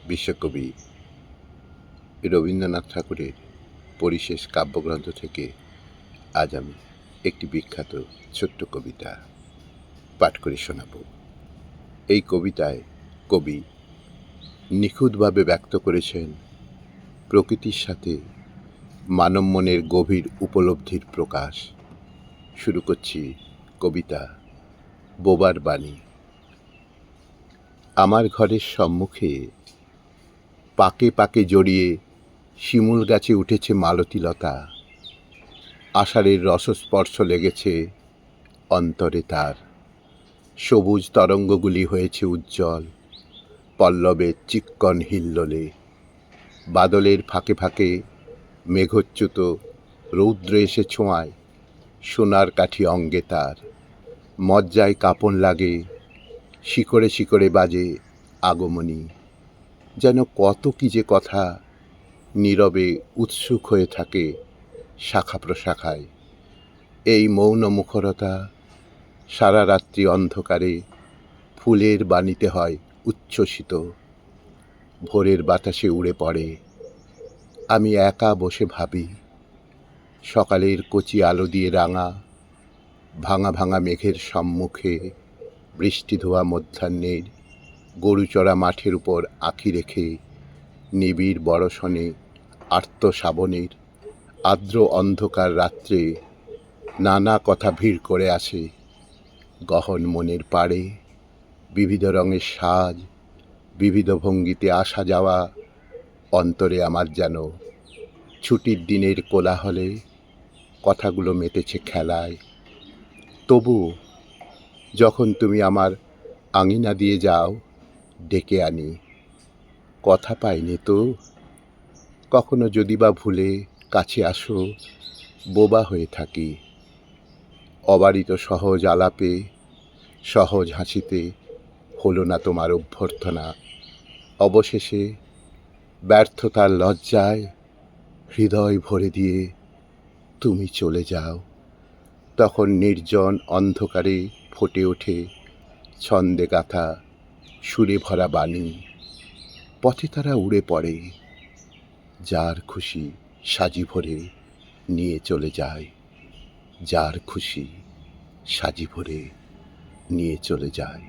বিশ্বকবি রবীন্দ্রনাথ ঠাকুরের পরিশেষ কাব্যগ্রন্থ থেকে আজ আমি একটি বিখ্যাত ছোট্ট কবিতা পাঠ করে শোনাব। এই কবিতায় কবি নিখুঁতভাবে ব্যক্ত করেছেন প্রকৃতির সাথে মানব মনের গভীর উপলব্ধির প্রকাশ। শুরু করছি কবিতা বোবার বাণী। আমার ঘরের সম্মুখে পাকে পাকে জড়িয়ে শিমুল গাছে উঠেছে মালতীলতা। আষাঢ়ের রসস্পর্শ লেগেছে অন্তরে তার। সবুজ তরঙ্গগুলি হয়েছে উজ্জ্বল পল্লবের চিক্কণ হিল্লোলে। বাদলের ফাঁকে ফাঁকে মেঘচ্যুত রৌদ্র এসে ছোঁয়ায় সোনার কাঠি অঙ্গে তার। মজ্জায় কাঁপন লাগে, শিকড়ে শিকড়ে বাজে আগমনী। যেন কত কি যে কথা নীরবে উৎসুক হয়ে থাকে শাখা প্রশাখায়। এই মৌন মুখরতা সারা রাত্রি অন্ধকারে ফুলের বাণীতে হয় উচ্ছ্বসিত। ভোরের বাতাসে উড়ে পড়ে, আমি একা বসে ভাবি। সকালের কচি আলো দিয়ে রাঙা ভাঙা ভাঙা মেঘের সম্মুখে বৃষ্টি ধোয়া মধ্যাহ্নের গরুচড়া মাঠের উপর আঁখি রেখে নিবিড় বরষণে আর্ত শ্রাবণের আর্দ্র অন্ধকার রাত্রে নানা কথা ভিড় করে আসে গহন মনের পাড়ে। বিবিধ রঙের সাজ, বিবিধ ভঙ্গিতে আসা যাওয়া অন্তরে আমার যেন ছুটির দিনের কোলাহলে কথাগুলো মেতেছে খেলায়। তবু যখন তুমি আমার আঙিনা দিয়ে যাও ডেকে আনি, কথা পাইনি তো। কখনো যদি বা ভুলে কাছে আসো বোবা হয়ে থাকি। অবারিত সহজ আলাপে সহজ হাসিতে হলো না তোমার অভ্যর্থনা। অবশেষে ব্যর্থতার লজ্জায় হৃদয় ভরে দিয়ে তুমি চলে যাও। তখন নির্জন অন্ধকারে ফুটে ওঠে ছন্দে গাথা সুরে ভরা বাণী। পথে তারা উড়ে পড়ে, যার খুশি সাজি ভরে নিয়ে চলে যায়। যার খুশি সাজি ভরে নিয়ে চলে যায়।